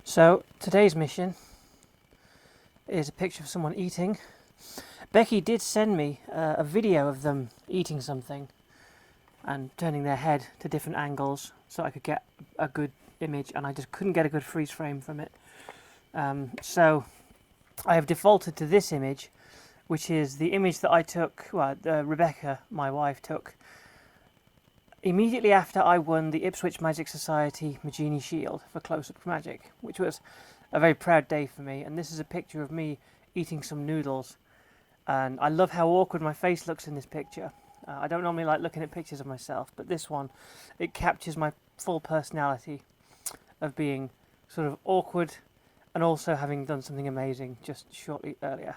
So today's mission is a picture of someone eating. Becki did send me a video of them eating something and turning their head to different angles so I could get a good image, and I just couldn't get a good freeze frame from it. So I have defaulted to this image, which is the image that I took, Rebecca, my wife, took immediately after I won the Ipswich Magic Society Magini Shield for Close-Up Magic, which was a very proud day for me. And this is a picture of me eating some noodles, and I love how awkward my face looks in this picture. I don't normally like looking at pictures of myself, but this one, it captures my full personality of being sort of awkward and also having done something amazing just shortly earlier.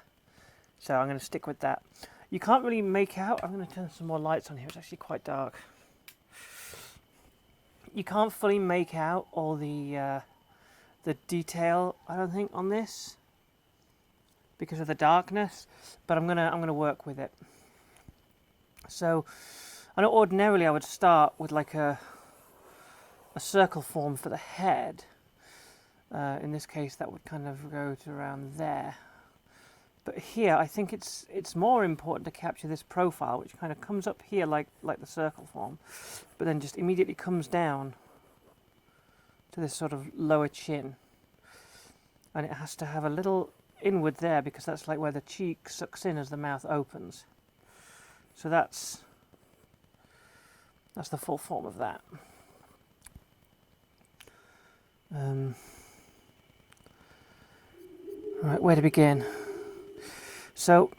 So I'm going to stick with that. You can't really make out, I'm going to turn some more lights on here, it's actually quite dark. You can't fully make out all the detail, I don't think, on this because of the darkness, but I'm gonna work with it. So I know ordinarily I would start with like a circle form for the head. In this case, that would kind of go to around there. But here, I think it's more important to capture this profile, which kind of comes up here like the circle form, but then just immediately comes down to this sort of lower chin. And it has to have a little inward there because that's like where the cheek sucks in as the mouth opens. So that's the full form of that. Right, where to begin? So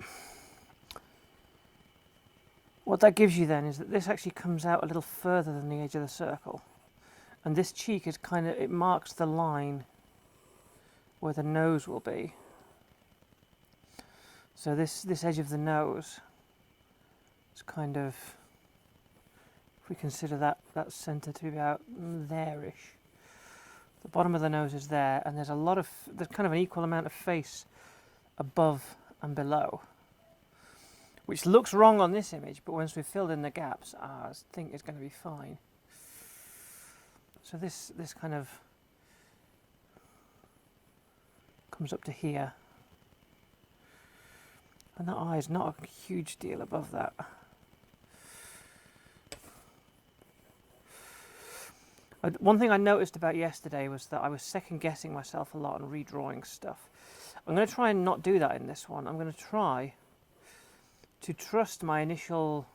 what that gives you then is that this actually comes out a little further than the edge of the circle, and this cheek is kind of, it marks the line where the nose will be. So this edge of the nose is kind of, if we consider that centre to be about there-ish, the bottom of the nose is there, and there's kind of an equal amount of face above and below, which looks wrong on this image, but once we've filled in the gaps, I think it's going to be fine. So this kind of comes up to here, and that eye is not a huge deal above that. One thing I noticed about yesterday was that I was second guessing myself a lot and redrawing stuff. I'm going to try and not do that in this one. I'm going to try to trust my initial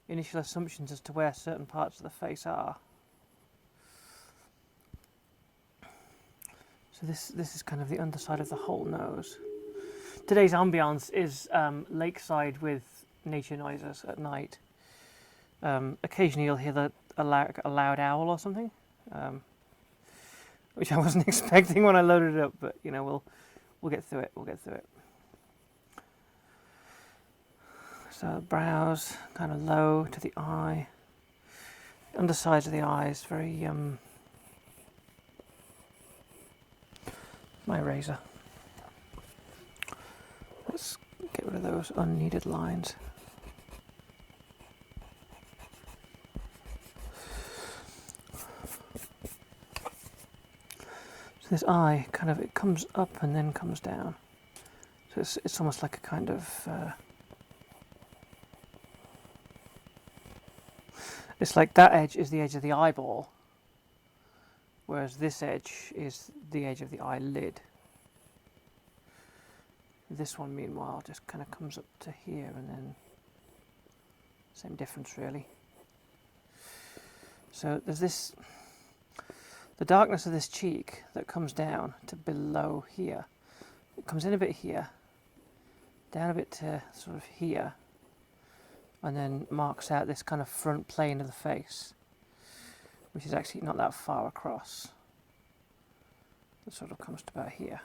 assumptions as to where certain parts of the face are. So this is kind of the underside of the whole nose. Today's ambience is lakeside with nature noises at night. Occasionally you'll hear a loud owl or something, which I wasn't expecting when I loaded it up, but you know, we'll get through it. We'll get through it. So brows kind of low to the eye. The undersides of the eyes very my razor. Let's get rid of those unneeded lines. So this eye kind of, it comes up and then comes down. So it's almost like a kind of it's like that edge is the edge of the eyeball, whereas this edge is the edge of the eyelid. This one, meanwhile, just kind of comes up to here, and then same difference really. So there's the darkness of this cheek that comes down to below here. It comes in a bit here, down a bit to sort of here, and then marks out this kind of front plane of the face, which is actually not that far across. It sort of comes to about here.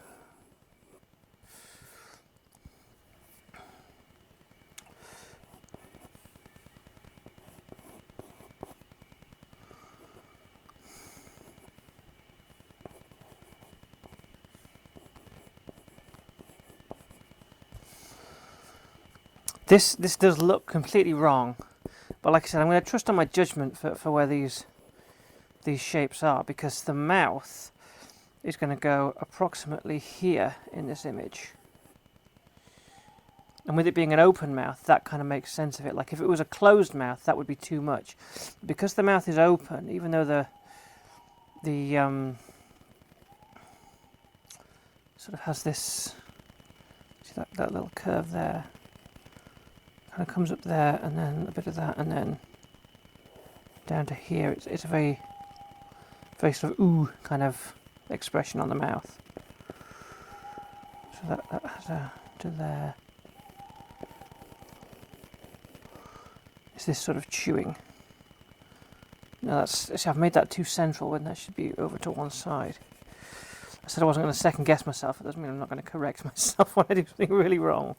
This does look completely wrong, but like I said, I'm going to trust on my judgment for where these these shapes are, because the mouth is going to go approximately here in this image. And with it being an open mouth, that kind of makes sense of it. Like if it was a closed mouth, that would be too much. Because the mouth is open, even though the sort of has this, see that little curve there, kind of comes up there, and then a bit of that, and then down to here. It's a very, very sort of ooh kind of expression on the mouth. So that has a to there. It's this sort of chewing. Now see, I've made that too central when that should be over to one side. I said I wasn't going to second guess myself. It doesn't mean I'm not going to correct myself when I do something really wrong.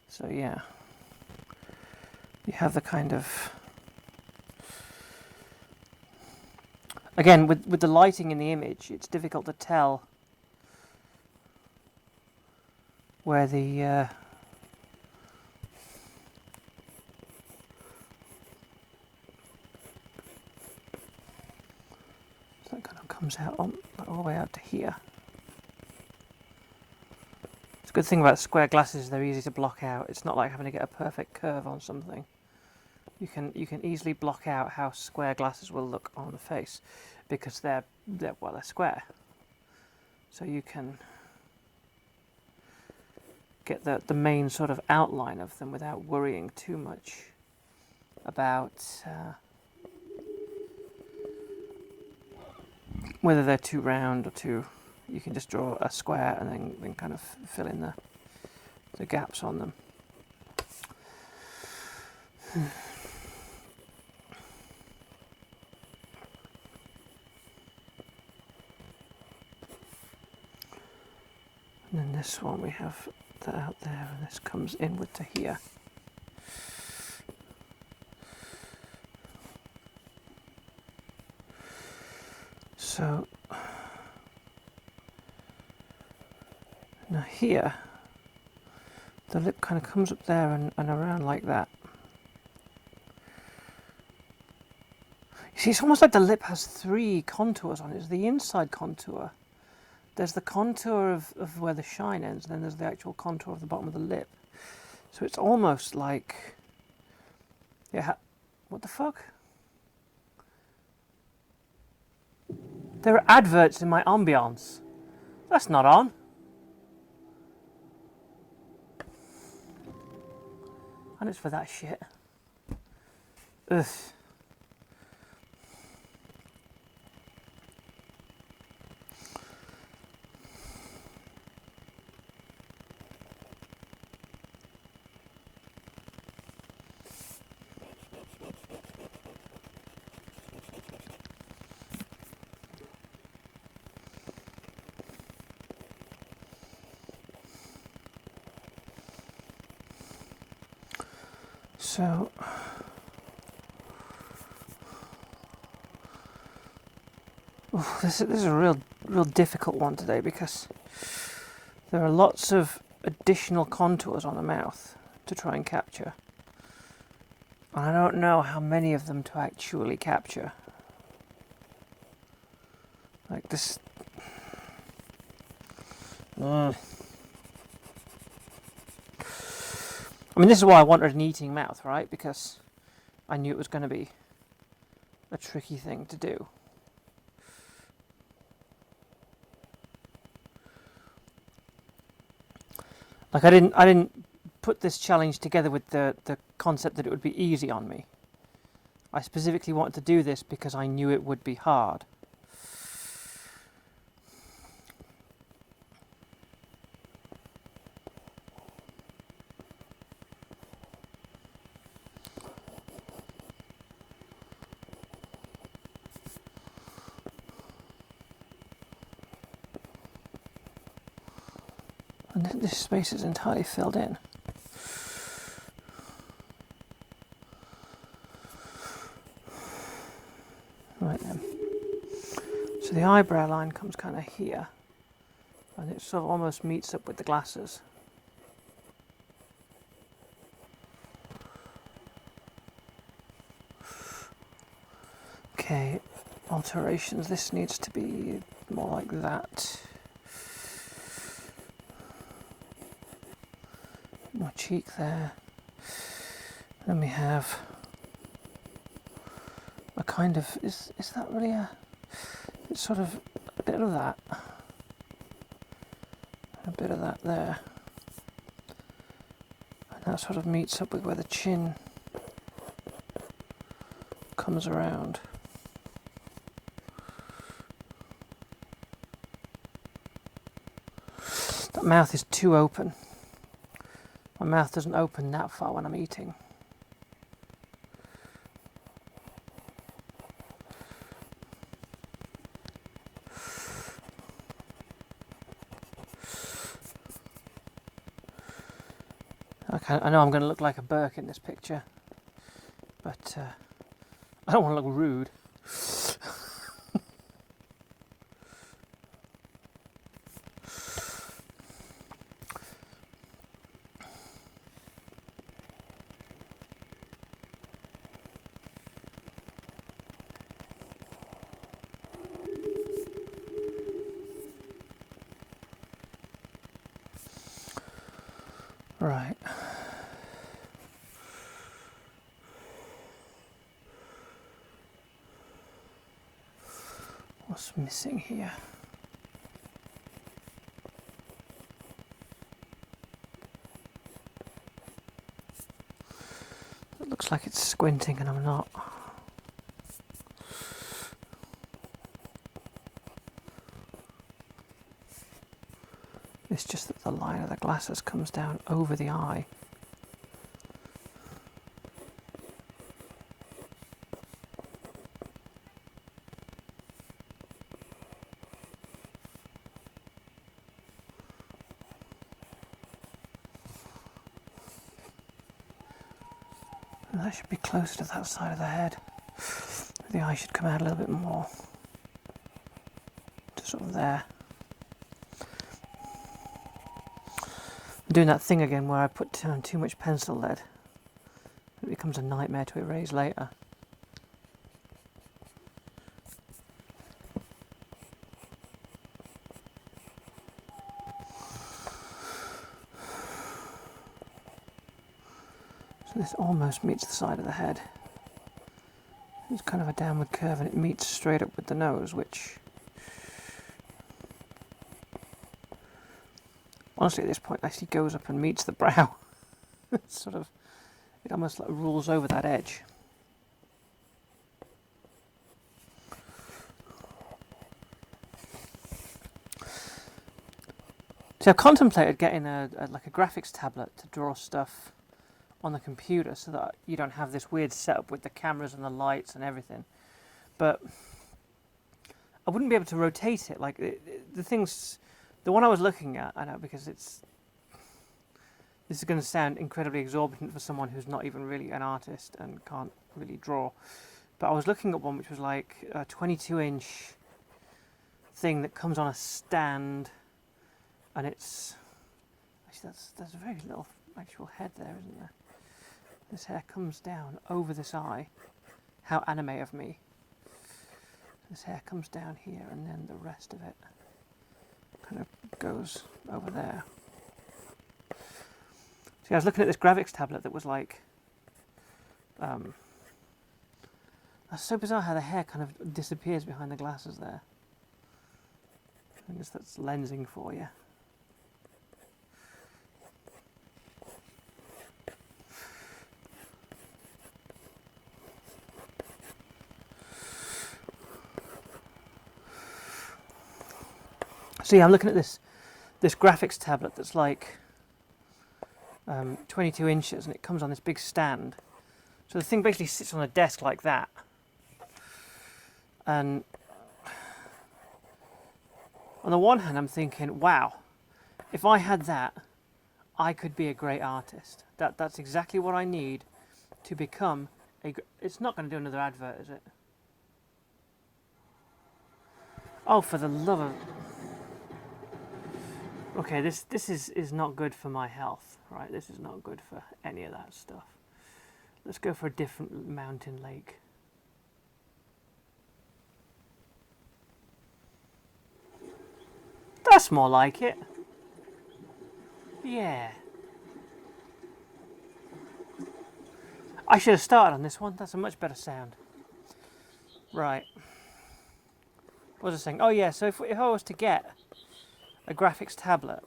So yeah, you have the kind of, again with the lighting in the image, it's difficult to tell where the so that kind of comes out all the way out to here. It's a good thing about square glasses, they're easy to block out. It's not like having to get a perfect curve on something. You can easily block out how square glasses will look on the face, because they're square. So you can get the main sort of outline of them without worrying too much about whether they're too round or too. You can just draw a square and then kind of fill in the gaps on them. And then this one we have that out there, and this comes inward to here. So now here, the lip kind of comes up there and around like that. You see, it's almost like the lip has three contours on it. There's the inside contour, there's the contour of where the shine ends, and then there's the actual contour of the bottom of the lip. So it's almost like, yeah, what the fuck? There are adverts in my ambience. That's not on. And it's for that shit. Ugh. So this is a real difficult one today, because there are lots of additional contours on the mouth to try and capture, and I don't know how many of them to actually capture. Like this. I mean, this is why I wanted an eating mouth, right? Because I knew it was going to be a tricky thing to do. Like I didn't put this challenge together with the concept that it would be easy on me. I specifically wanted to do this because I knew it would be hard. And this space is entirely filled in. Right then. So the eyebrow line comes kind of here, and it sort of almost meets up with the glasses. Okay, alterations. This needs to be more like that. More cheek there. Then we have a kind of, is that really it's sort of a bit of that. A bit of that there. And that sort of meets up with where the chin comes around. That mouth is too open. My mouth doesn't open that far when I'm eating. Okay, I know I'm going to look like a Burke in this picture, but I don't want to look rude. Right. What's missing here? It looks like it's squinting and I'm not. It's just that the line of the glasses comes down over the eye. And that should be closer to that side of the head. The eye should come out a little bit more. To sort of there. I'm doing that thing again where I put down too much pencil lead. It becomes a nightmare to erase later. So this almost meets the side of the head. It's kind of a downward curve and it meets straight up with the nose, which honestly at this point actually goes up and meets the brow. It's sort of, it almost like rules over that edge. So I've contemplated getting like a graphics tablet to draw stuff on the computer so that you don't have this weird setup with the cameras and the lights and everything. But I wouldn't be able to rotate it. Like the one I was looking at, I know because this is going to sound incredibly exorbitant for someone who's not even really an artist and can't really draw. But I was looking at one which was like a 22-inch thing that comes on a stand, and it's actually there's a very little actual head there, isn't there? This hair comes down over this eye. How anime of me. This hair comes down here and then the rest of it kind of goes over there. See, I was looking at this graphics tablet that was like, that's so bizarre how the hair kind of disappears behind the glasses there. I guess that's lensing for you. So yeah, I'm looking at this graphics tablet that's like 22 inches and it comes on this big stand. So the thing basically sits on a desk like that. And on the one hand I'm thinking, wow, if I had that, I could be a great artist. That's exactly what I need to become a... It's not going to do another advert, is it? Oh, for the love of... Okay, this is not good for my health, right? This is not good for any of that stuff. Let's go for a different mountain lake. That's more like it. Yeah. I should have started on this one. That's a much better sound. Right. What was I saying? Oh yeah, so if I was to get a graphics tablet,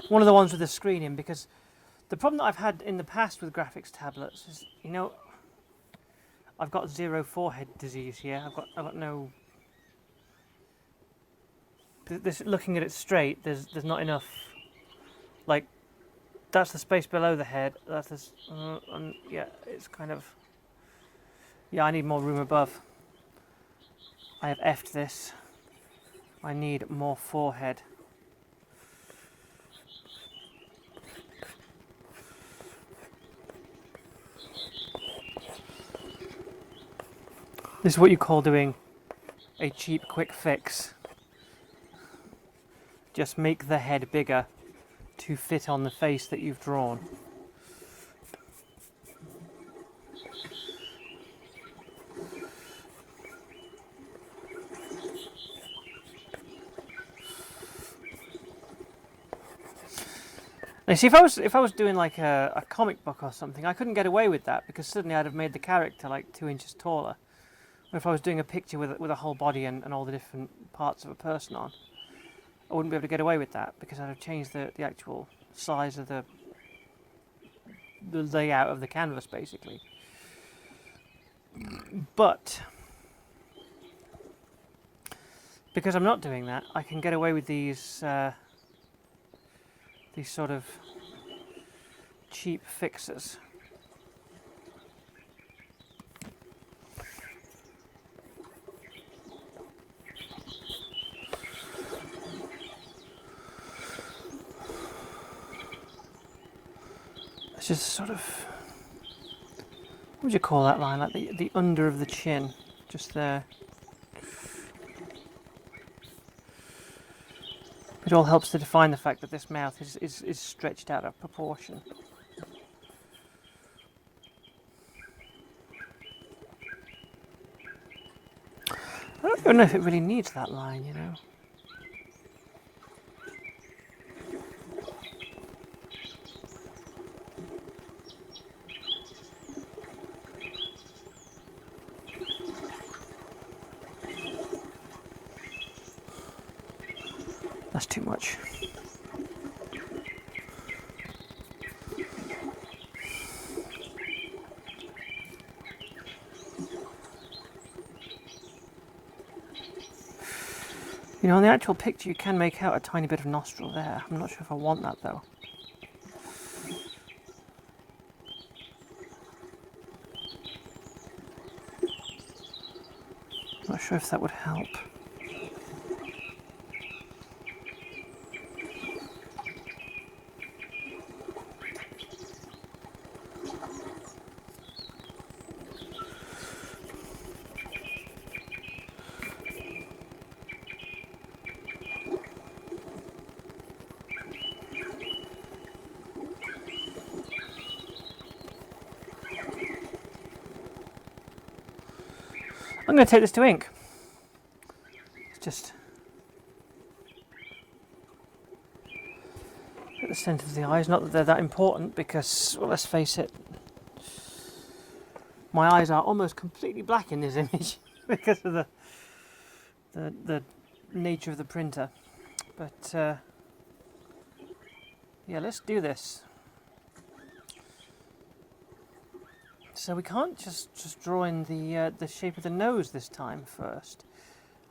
one of the ones with the screen in, because the problem that I've had in the past with graphics tablets is, you know, I've got zero forehead disease here. I've got no. This, looking at it straight, there's not enough. Like, that's the space below the head. That's this. Yeah, it's kind of. Yeah, I need more room above. I have effed this. I need more forehead. This is what you call doing a cheap quick fix. Just make the head bigger to fit on the face that you've drawn. Now, see, if I was doing like a comic book or something, I couldn't get away with that because suddenly I'd have made the character like 2 inches taller. Or if I was doing a picture with a whole body and all the different parts of a person on, I wouldn't be able to get away with that because I'd have changed the actual size of the layout of the canvas, basically. But because I'm not doing that, I can get away with these sort of cheap fixes. It's just sort of, what would you call that line? Like the under of the chin, just there. It all helps to define the fact that this mouth is stretched out of proportion. I don't even know if it really needs that line, you know. That's too much. You know, in the actual picture you can make out a tiny bit of nostril there. I'm not sure if I want that though. I'm not sure if that would help. I'm going to take this to ink. It's just at the centre of the eyes. Not that they're that important because, well, let's face it, my eyes are almost completely black in this image because of the nature of the printer. But yeah, let's do this. So we can't just draw in the shape of the nose this time first.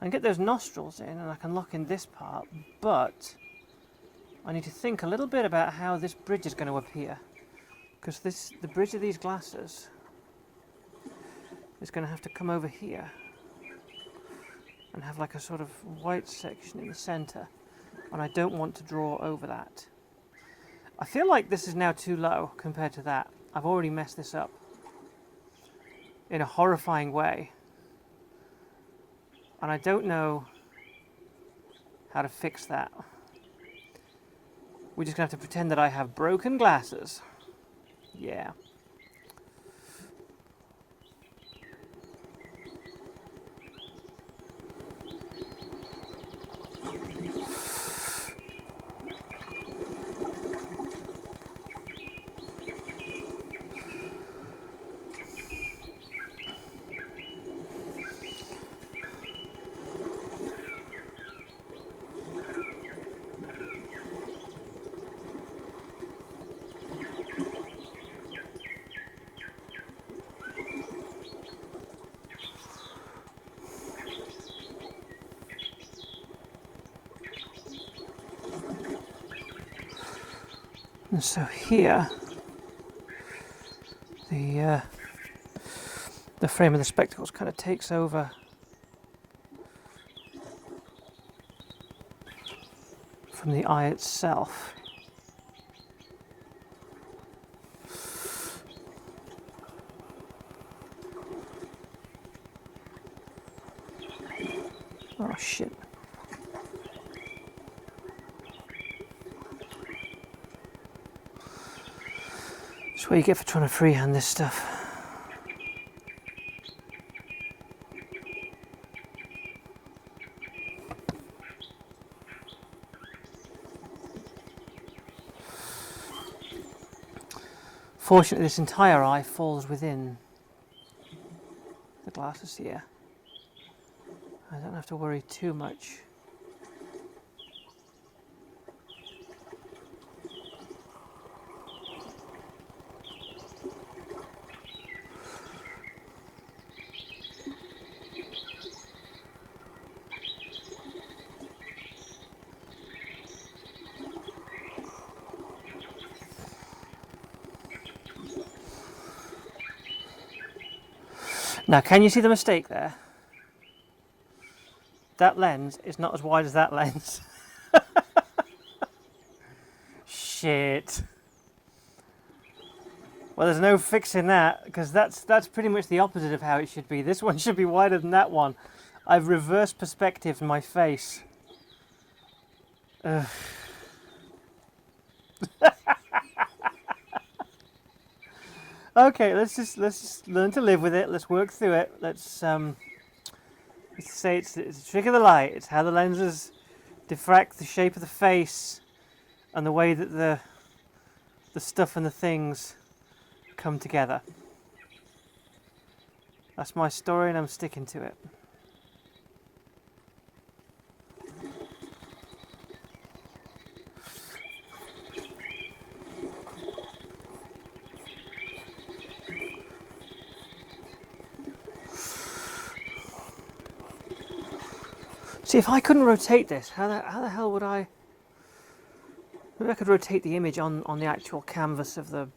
I can get those nostrils in and I can lock in this part, but I need to think a little bit about how this bridge is going to appear. Because the bridge of these glasses is going to have to come over here and have like a sort of white section in the centre, and I don't want to draw over that. I feel like this is now too low compared to that. I've already messed this up in a horrifying way, and I don't know how to fix that. We're just going to have to pretend that I have broken glasses. Yeah. And so here, the frame of the spectacles kind of takes over from the eye itself. Oh shit. That's what you get for trying to freehand this stuff. Fortunately, this entire eye falls within the glasses here. I don't have to worry too much. Now, can you see the mistake there? That lens is not as wide as that lens. Shit. Well, there's no fixing that, because that's pretty much the opposite of how it should be. This one should be wider than that one. I've reversed perspective in my face. Ugh. Okay, let's just learn to live with it. Let's work through it. Let's say it's a trick of the light. It's how the lenses diffract the shape of the face and the way that the stuff and the things come together. That's my story, and I'm sticking to it. See, if I couldn't rotate this, how the hell would I... Maybe I could rotate the image on the actual canvas of the...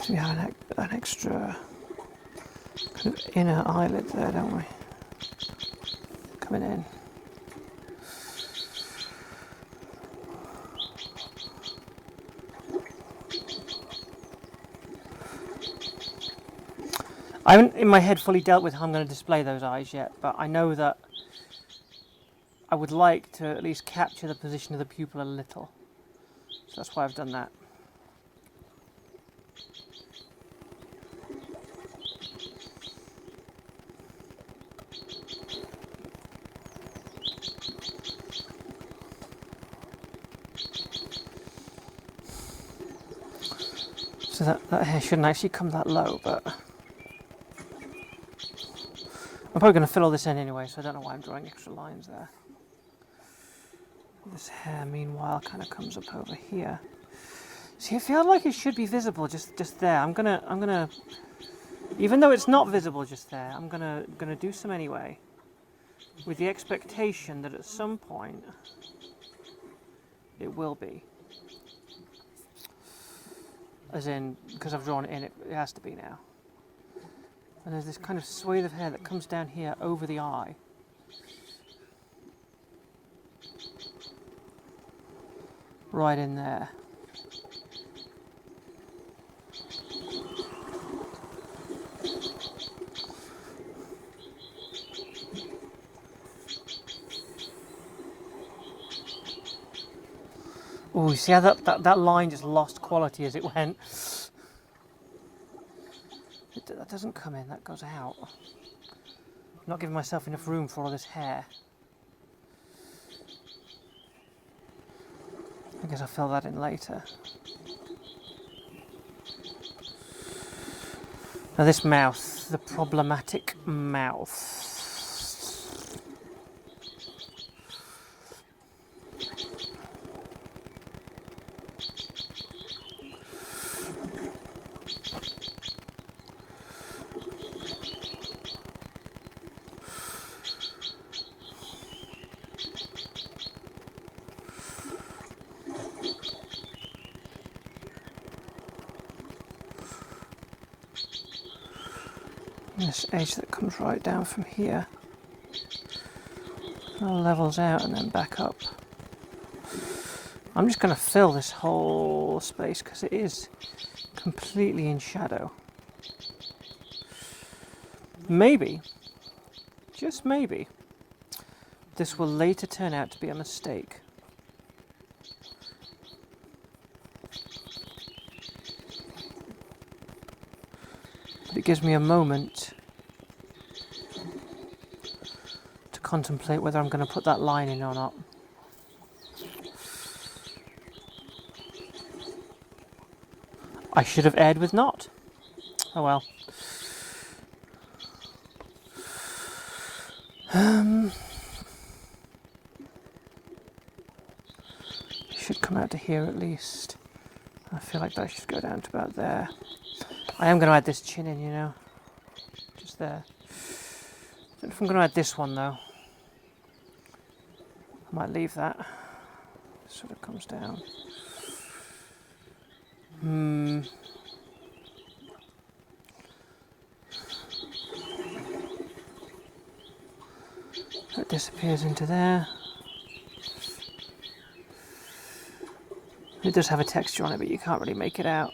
We have an extra kind of inner eyelid there, don't we? Coming in. I haven't in my head fully dealt with how I'm going to display those eyes yet, but I know that I would like to at least capture the position of the pupil a little. So that's why I've done that. So that hair shouldn't actually come that low, but I'm probably going to fill all this in anyway, so I don't know why I'm drawing extra lines there. This hair, meanwhile, kind of comes up over here. See, I feel like it should be visible just there. I'm gonna, even though it's not visible just there, I'm gonna do some anyway, with the expectation that at some point it will be. As in, because I've drawn it in, it has to be now. And there's this kind of swathe of hair that comes down here over the eye. Right in there. Oh, you see how that line just lost quality as it went? That doesn't come in, that goes out. I'm not giving myself enough room for all this hair. I guess I'll fill that in later. Now this mouth, the problematic mouth. This edge that comes right down from here all levels out and then back up. I'm just going to fill this whole space because it is completely in shadow. Maybe, just maybe, this will later turn out to be a mistake. But it gives me a moment to contemplate whether I'm going to put that line in or not. I should have aired with not. Oh well. Should come out to here at least. I feel like that should go down to about there. I am going to add this chin in, you know, just there. I don't know if I'm going to add this one though. I might leave that. Sort of comes down. It disappears into there. It does have a texture on it, but you can't really make it out.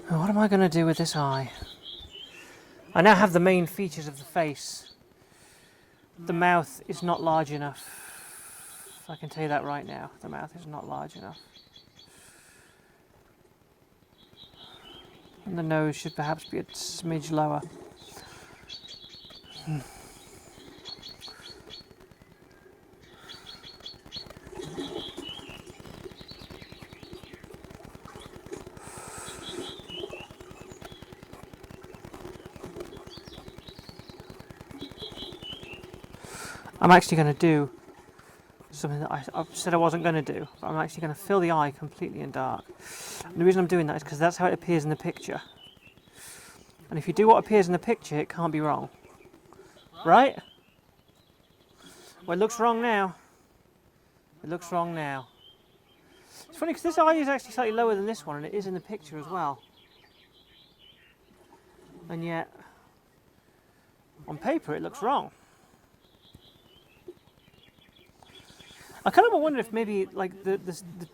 Now, what am I going to do with this eye? I now have the main features of the face. The mouth is not large enough. I can tell you that right now. The mouth is not large enough. And the nose should perhaps be a smidge lower. I'm actually going to do something that I said I wasn't going to do. But I'm actually going to fill the eye completely in dark. And the reason I'm doing that is because that's how it appears in the picture. And if you do what appears in the picture, it can't be wrong. Right? Well, it looks wrong now. It looks wrong now. It's funny because this eye is actually slightly lower than this one, and it is in the picture as well. And yet, on paper, it looks wrong. I kind of wonder if maybe like the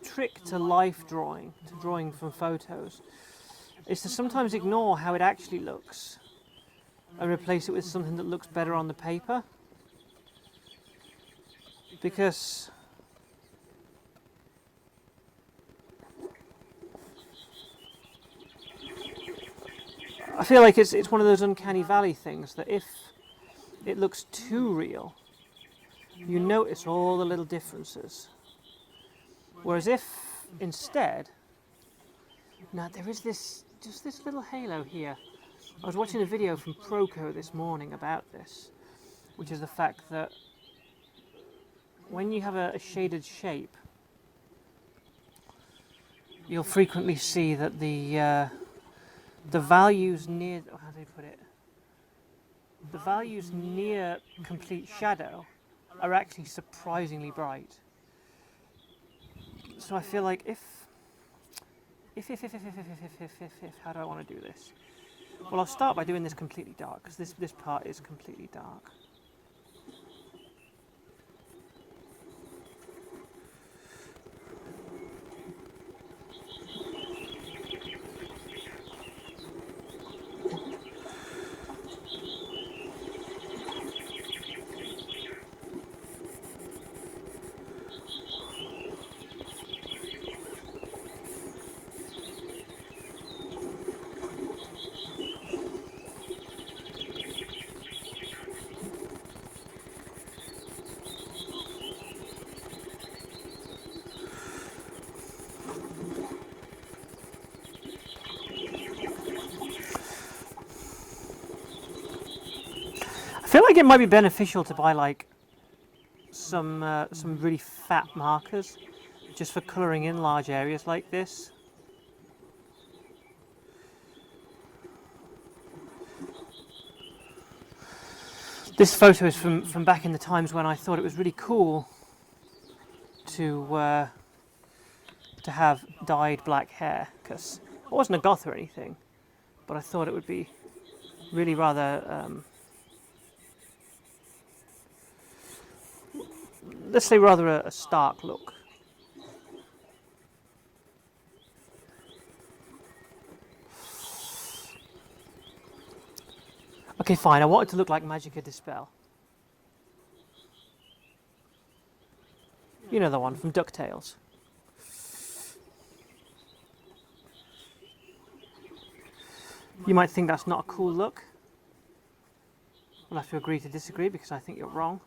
trick to life drawing, to drawing from photos, is to sometimes ignore how it actually looks and replace it with something that looks better on the paper. Because I feel like it's one of those uncanny valley things that if it looks too real, you notice all the little differences. Whereas if instead, now there is just this little halo here. I was watching a video from Proco this morning about this, which is the fact that when you have a shaded shape, you'll frequently see that the values near, how do you put it? The values near complete shadow are actually surprisingly bright. So I feel like if, how do I want to do this? Well, I'll start by doing this completely dark, because this part is completely dark. think it might be beneficial to buy like some really fat markers just for colouring in large areas like this. This photo is from back in the times when I thought it was really cool to have dyed black hair, because I wasn't a goth or anything, but I thought it would be really rather, let's say rather a stark look. Okay, fine, I want it to look like Magica Dispel. You know the one from DuckTales. You might think that's not a cool look. We'll have to agree to disagree because I think you're wrong.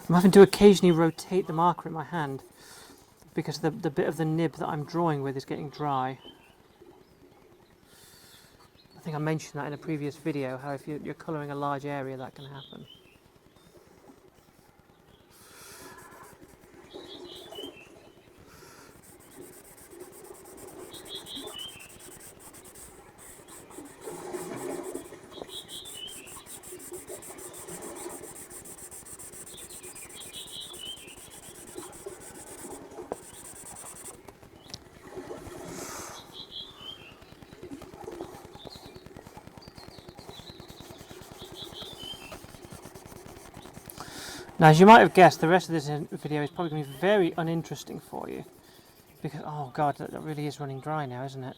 I'm having to occasionally rotate the marker in my hand because the bit of the nib that I'm drawing with is getting dry. I think I mentioned that in a previous video, how if you're colouring a large area that can happen. Now, as you might have guessed, the rest of this video is probably going to be very uninteresting for you. Because, oh god, that really is running dry now, isn't it?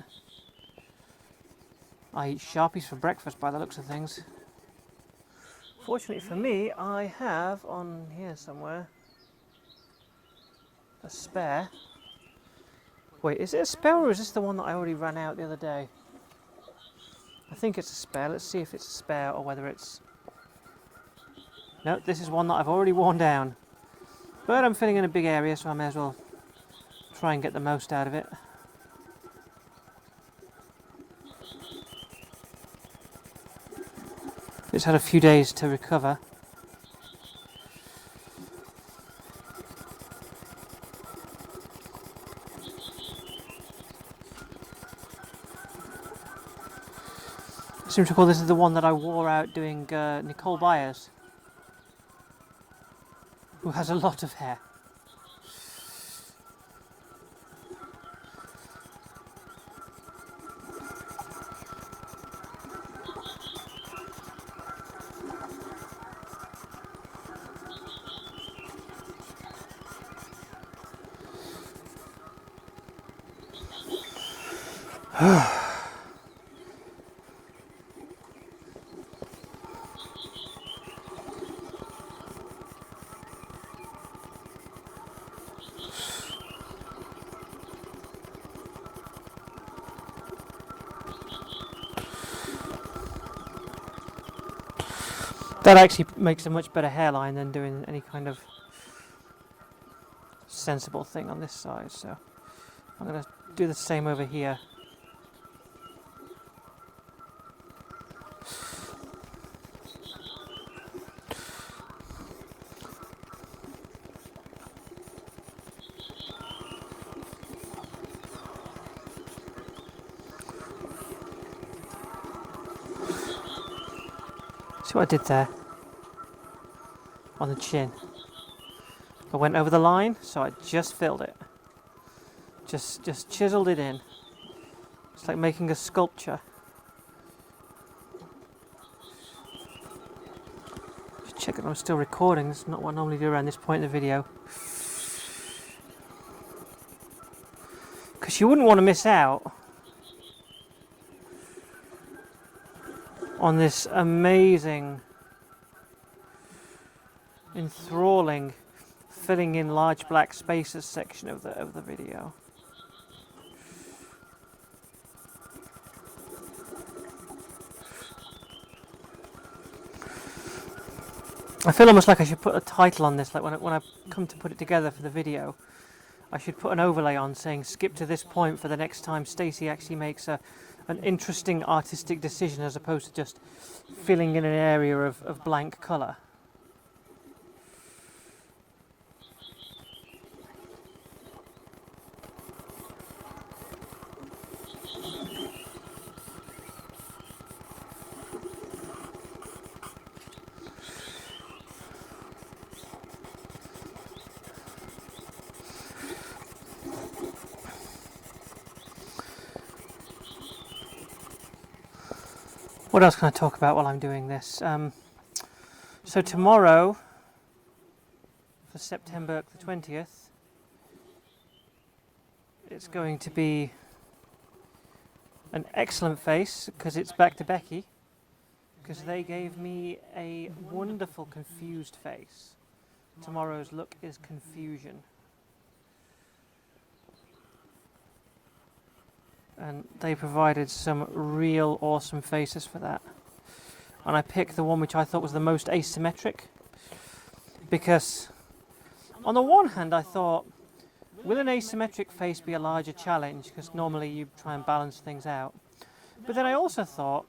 I eat Sharpies for breakfast by the looks of things. Fortunately for me, I have on here somewhere a spare. Wait, is it a spare or is this the one that I already ran out the other day? I think it's a spare. Let's see if it's a spare or whether it's... No, this is one that I've already worn down. But I'm filling in a big area, so I may as well try and get the most out of it. It's had a few days to recover. I seem to recall this is the one that I wore out doing Nicole Byers, who has a lot of hair. That actually makes a much better hairline than doing any kind of sensible thing on this side, so I'm going to do the same over here. See what I did there? On the chin. I went over the line, so I just filled it. Just chiseled it in. It's like making a sculpture. Just check that I'm still recording. This is not what I normally do around this point in the video. Because you wouldn't want to miss out on this amazing, enthralling, filling in large black spaces section of the video. I feel almost like I should put a title on this, like when I come to put it together for the video, I should put an overlay on saying skip to this point for the next time Stacey actually makes an interesting artistic decision as opposed to just filling in an area of blank colour. What else can I talk about while I'm doing this? So tomorrow, for Septemberk the 20th, it's going to be an excellent face because it's back to Becki, because they gave me a wonderful confused face. Tomorrow's look is confusion. And they provided some real awesome faces for that. And I picked the one which I thought was the most asymmetric, because on the one hand I thought, will an asymmetric face be a larger challenge, because normally you try and balance things out. But then I also thought,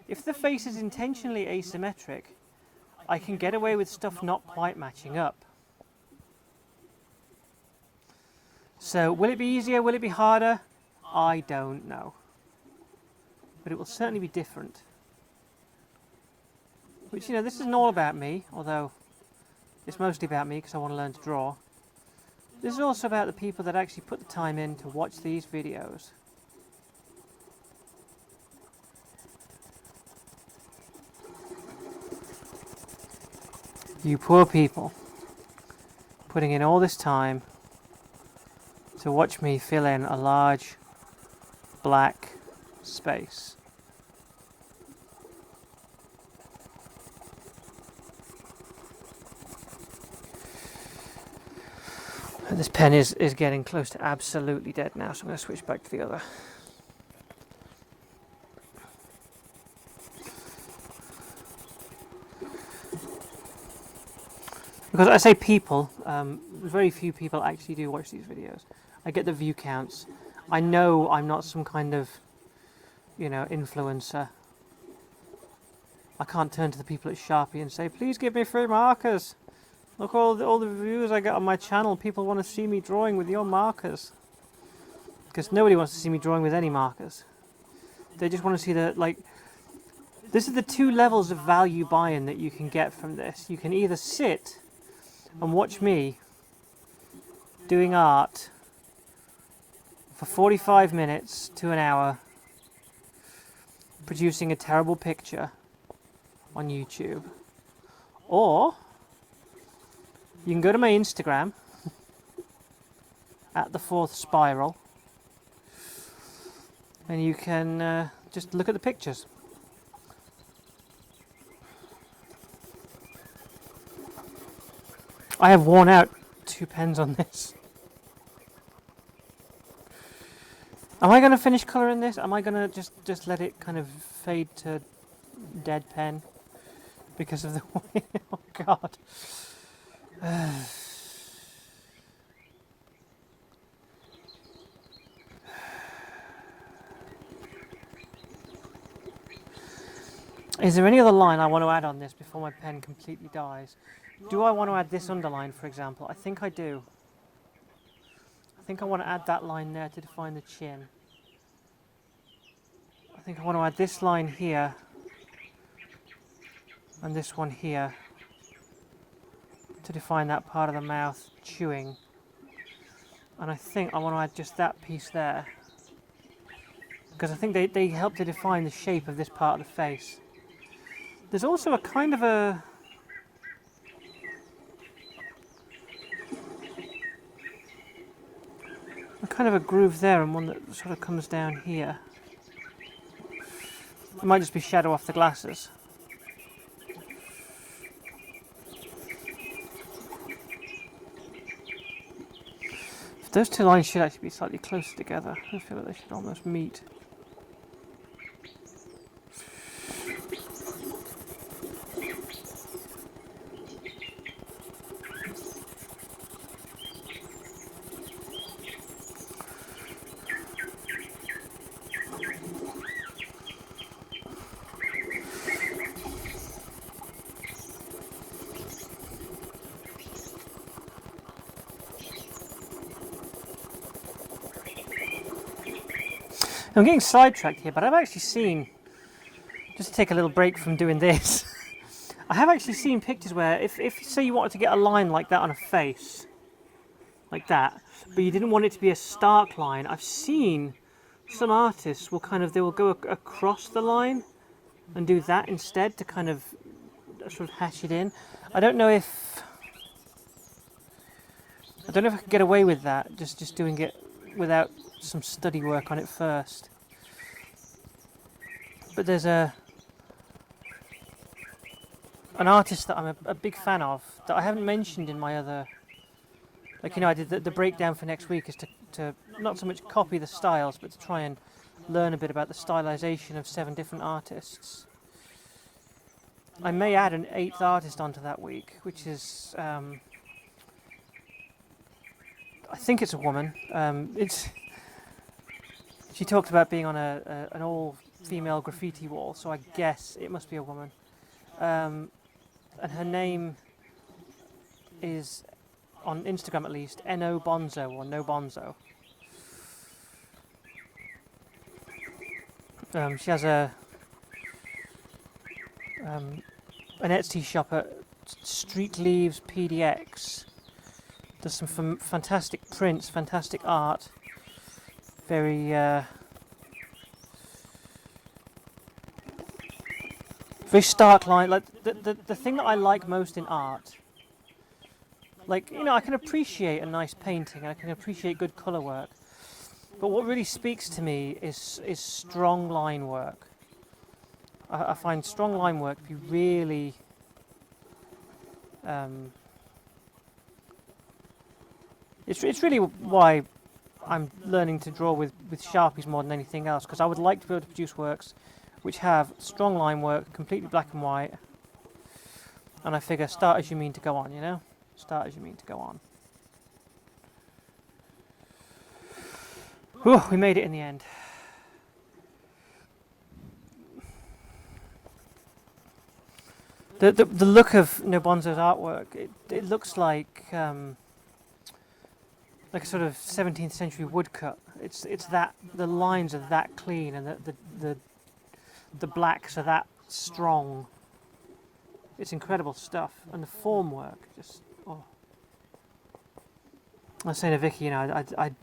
if the face is intentionally asymmetric, I can get away with stuff not quite matching up. So will it be easier, will it be harder? I don't know, but it will certainly be different. Which, you know, this isn't all about me, although it's mostly about me because I want to learn to draw. This is also about the people that actually put the time in to watch these videos. You poor people, putting in all this time to watch me fill in a large black space. This pen is getting close to absolutely dead now, so I'm going to switch back to the other. Because I say people, very few people actually do watch these videos. I get the view counts. I know I'm not some kind of, you know, influencer. I can't turn to the people at Sharpie and say, please give me free markers. Look all the views I get on my channel. People want to see me drawing with your markers. Because nobody wants to see me drawing with any markers. They just want to see the, like, this is the two levels of value buy-in that you can get from this. You can either sit and watch me doing art for 45 minutes to an hour, producing a terrible picture on YouTube. Or you can go to my Instagram at the fourth spiral and you can just look at the pictures. I have worn out 2 pens on this. Am I going to finish colouring this? Am I going to just let it kind of fade to dead pen because of the way? Oh God. Is there any other line I want to add on this before my pen completely dies? Do I want to add this underline, for example? I think I do. I think I want to add that line there to define the chin. I think I want to add this line here and this one here to define that part of the mouth chewing. And I think I want to add just that piece there, because I think they help to define the shape of this part of the face. There's also a kind of a groove there, and one that sort of comes down here. It might just be shadow off the glasses. Those two lines should actually be slightly closer together. I feel like they should almost meet. I'm getting sidetracked here, but I've actually seen, just to take a little break from doing this, I have actually seen pictures where if say you wanted to get a line like that on a face, like that, but you didn't want it to be a stark line, I've seen some artists will they will go across the line and do that instead to kind of sort of hash it in. I don't know if I could get away with that, just doing it without some study work on it first. But there's an artist that I'm a big fan of that I haven't mentioned in my other, like, I did the breakdown for next week is to not so much copy the styles, but to try and learn a bit about the stylization of 7 different artists. I may add an 8th artist onto that week, which is I think it's a woman. She talked about being on an all-female graffiti wall, so I guess it must be a woman. And her name is, on Instagram at least, No Bonzo or No Bonzo. She has an Etsy shop at Street Leaves PDX. Does some fantastic prints, fantastic art. Very stark line. Like the thing that I like most in art, like, I can appreciate a nice painting and I can appreciate good colour work, but what really speaks to me is strong line work. I find strong line work to be really it's really why I'm learning to draw with Sharpies more than anything else, because I would like to be able to produce works which have strong line work, completely black and white, and I figure start as you mean to go on, Start as you mean to go on. Whew, we made it in the end. The look of No Bonzo's artwork, it looks like a sort of 17th century woodcut. It's that the lines are that clean and the blacks are that strong. It's incredible stuff, and the form work just I was saying to Vicky, I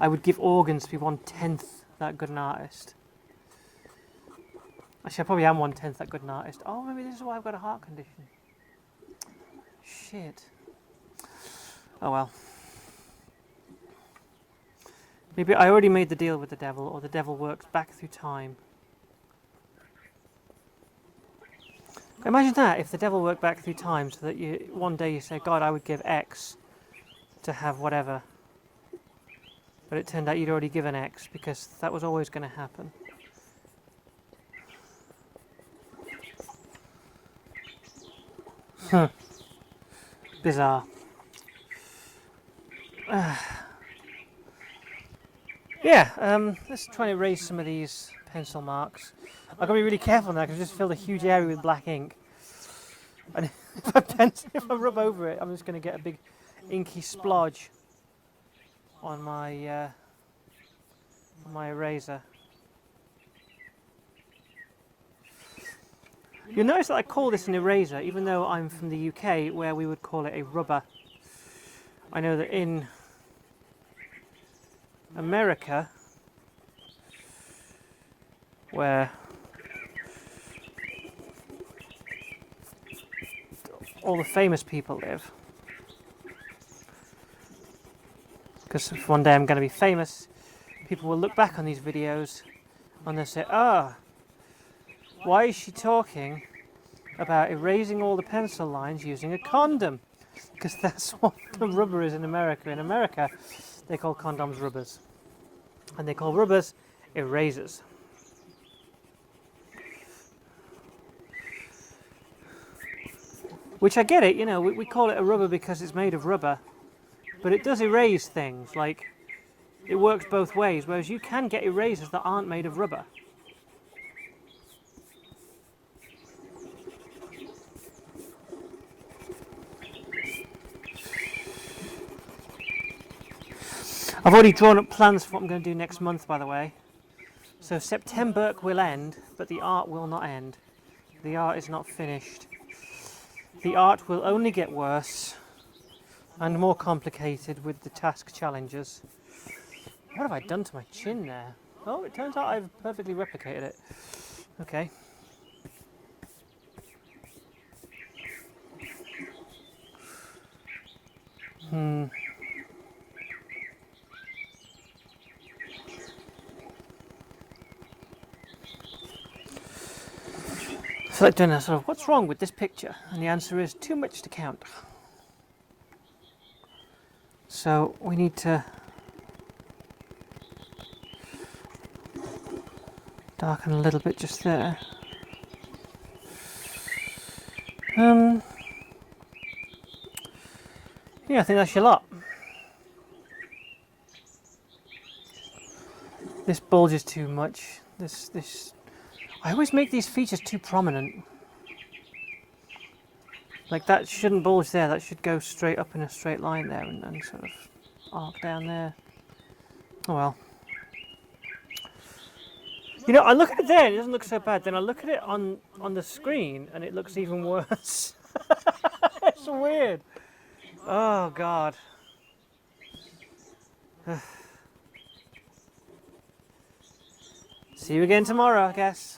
would give organs to be 1/10 that good an artist. Actually, I probably am 1/10 that good an artist. Oh, maybe this is why I've got a heart condition. Shit. Oh well. Maybe I already made the deal with the devil, or the devil works back through time. Imagine that, if the devil worked back through time so that one day you say, God, I would give X to have whatever. But it turned out you'd already given X because that was always going to happen. Bizarre. Yeah, let's try and erase some of these pencil marks. I've got to be really careful now because I just filled a huge area with black ink. And if I rub over it, I'm just going to get a big inky splodge on my eraser. You'll notice that I call this an eraser, even though I'm from the UK, where we would call it a rubber. I know that in America, where all the famous people live, because if one day I'm going to be famous, people will look back on these videos And they say, ah, why is she talking about erasing all the pencil lines using a condom? Because that's what the rubber is in America. In America, they call condoms rubbers. And they call rubbers erasers. Which I get it, you know, we call it a rubber because it's made of rubber. But it does erase things, like it works both ways, whereas you can get erasers that aren't made of rubber. I've already drawn up plans for what I'm going to do next month, by the way. So Septemberk will end, but the art will not end. The art is not finished. The art will only get worse and more complicated with the task challenges. What have I done to my chin there? Oh, it turns out I've perfectly replicated it. Okay. So like doing a sort of, what's wrong with this picture? And the answer is too much to count. So we need to darken a little bit just there. Yeah, I think that's your lot. This bulges too much. I always make these features too prominent. Like that shouldn't bulge there, that should go straight up in a straight line there and sort of arc down there. Oh well. You know, I look at it there and it doesn't look so bad, then I look at it on the screen and it looks even worse. It's weird. Oh God. See you again tomorrow, I guess.